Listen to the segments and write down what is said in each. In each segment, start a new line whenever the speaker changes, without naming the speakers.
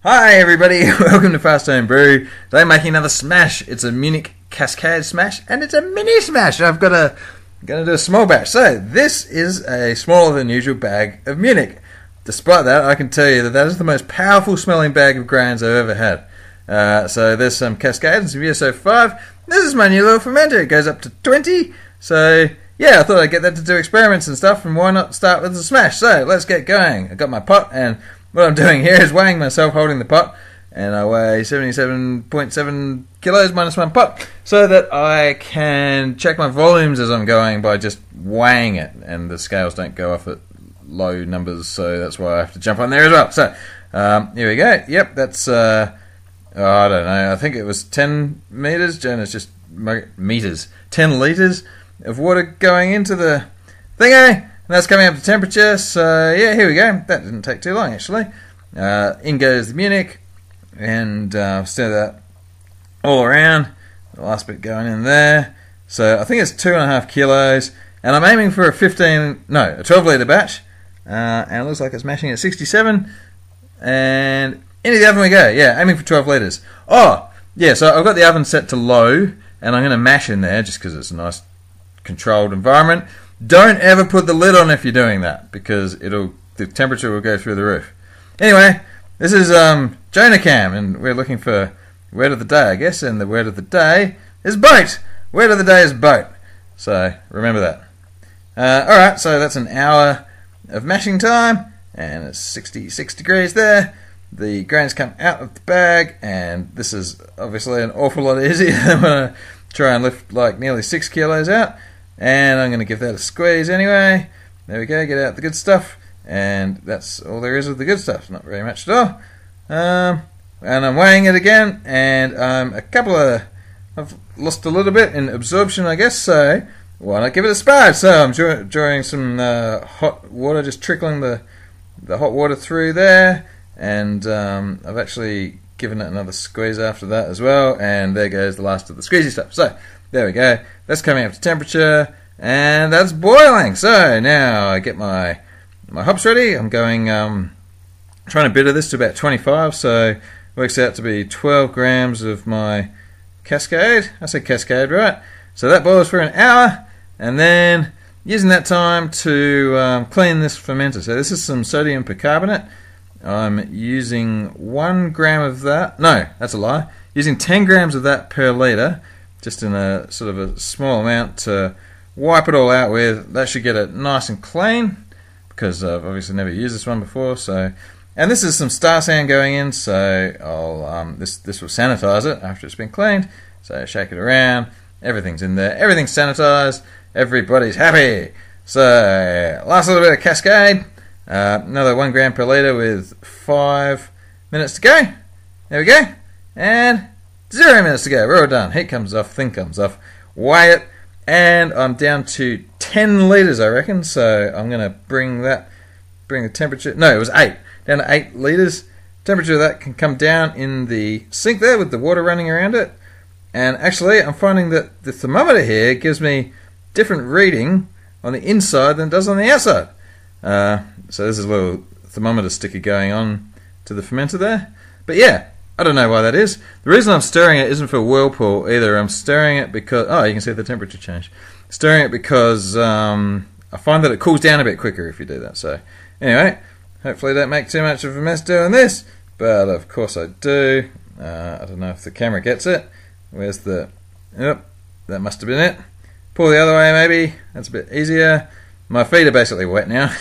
Hi everybody, welcome to Fast Homebrew. Today I'm making another smash. It's a Munich cascade smash and it's a mini smash. I'm gonna do a small batch. So this is a smaller than usual bag of Munich. Despite that, I can tell you that is the most powerful smelling bag of grains I've ever had. So there's some cascade and some VSO5. This is my new little fermenter. It goes up to 20. So yeah, I thought I'd get that to do experiments and stuff, and why not start with the smash? So let's get going. I got my pot, and what I'm doing here is weighing myself holding the pot, and I weigh 77.7 kilos minus one pot, so that I can check my volumes as I'm going by just weighing it, and the scales don't go off at low numbers, so that's why I have to jump on there as well. So here we go. Yep, that's I don't know, I think it was 10 meters. Jonah's just meters, 10 liters of water going into the thingy, and that's coming up to temperature. So yeah, here we go. That didn't take too long actually. In goes the Munich, and stir that all around. The last bit going in there. So I think it's 2.5 kilos, and I'm aiming for a 12 litre batch. And it looks like it's mashing at 67, and into the oven we go. Yeah, aiming for 12 litres. Oh yeah, so I've got the oven set to low, and I'm going to mash in there just because it's a nice controlled environment. Don't ever put the lid on if you're doing that, because the temperature will go through the roof. Anyway, this is Jonah Cam, and we're looking for word of the day, I guess, and the word of the day is boat. Word of the day is boat. So remember that. Alright, so that's an hour of mashing time, and it's 66 degrees there. The grains come out of the bag, and this is obviously an awful lot easier than when I try and lift like nearly 6 kilos out. And I'm going to give that a squeeze anyway. There we go, get out the good stuff. And that's all there is of the good stuff. Not very much at all. And I'm weighing it again, and I've lost a little bit in absorption, I guess, so why not give it a sparge? So I'm drawing some hot water, just trickling the hot water through there, and I've actually given it another squeeze after that as well, and there goes the last of the squeezy stuff. So there we go, that's coming up to temperature, and that's boiling. So now I get my hops ready. I'm going trying to bitter this to about 25, so it works out to be 12 grams of my cascade. I said cascade, right? So that boils for an hour, and then using that time to clean this fermenter. So this is some sodium percarbonate. I'm using 1 gram of that. No, that's a lie. Using 10 grams of that per litre, just in a sort of a small amount to wipe it all out with. That should get it nice and clean, because I've obviously never used this one before. So, and this is some star sand going in, so I'll this will sanitize it after it's been cleaned. So shake it around. Everything's in there. Everything's sanitized. Everybody's happy. So last little bit of cascade. Another 1 gram per litre with 5 minutes to go. There we go. And 0 minutes to go. We're all done. Heat comes off, thing comes off. Weigh it, and I'm down to 10 litres, I reckon. So I'm going to bring the temperature. No, it was 8. Down to 8 litres. Temperature of that can come down in the sink there with the water running around it. And actually, I'm finding that the thermometer here gives me different reading on the inside than it does on the outside. So there's a little thermometer sticker going on to the fermenter there. But yeah, I don't know why that is. The reason I'm stirring it isn't for whirlpool either. I'm stirring it because, you can see the temperature change. Stirring it because I find that it cools down a bit quicker if you do that. So anyway, hopefully don't make too much of a mess doing this, but of course I do. I don't know if the camera gets it. Where's the... Yep, that must have been it. Pull the other way maybe. That's a bit easier. My feet are basically wet now.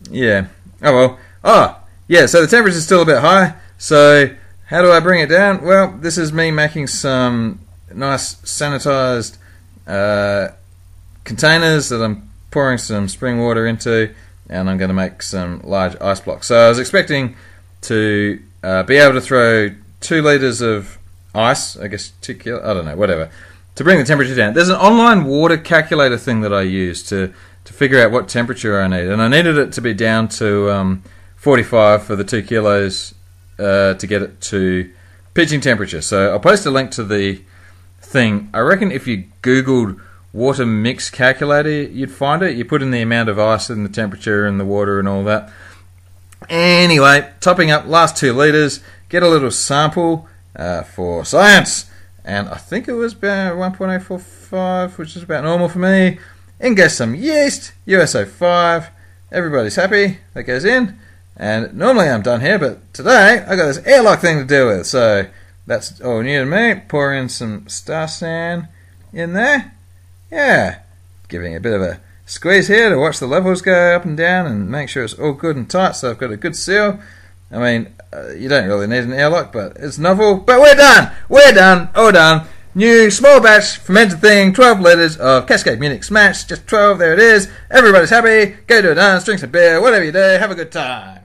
Yeah. Oh well. Oh, yeah, so the temperature's still a bit high. So how do I bring it down? Well, this is me making some nice sanitized containers that I'm pouring some spring water into, and I'm going to make some large ice blocks. So I was expecting to be able to throw 2 litres of ice, I guess 2 kilos, I don't know, whatever, to bring the temperature down. There's an online water calculator thing that I use to figure out what temperature I need, and I needed it to be down to 45 for the 2 kilos to get it to pitching temperature. So I'll post a link to the thing. I reckon if you googled water mix calculator, you'd find it. You put in the amount of ice and the temperature and the water and all that, Anyway, topping up last 2 litres, get a little sample for science. And I think it was about 1.845, which is about normal for me. In goes some yeast, USO5. Everybody's happy. That goes in. And normally I'm done here, but today I got this airlock thing to deal with. So that's all new to me. Pour in some star san in there. Yeah. Giving a bit of a squeeze here to watch the levels go up and down and make sure it's all good and tight so I've got a good seal. I mean, you don't really need an airlock, but it's novel. But we're done! We're done! All done! New small batch fermented thing, 12 litres of Cascade Munich Smash. Just 12, there it is. Everybody's happy. Go to a dance, drink some beer, whatever you do, have a good time.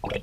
Okay.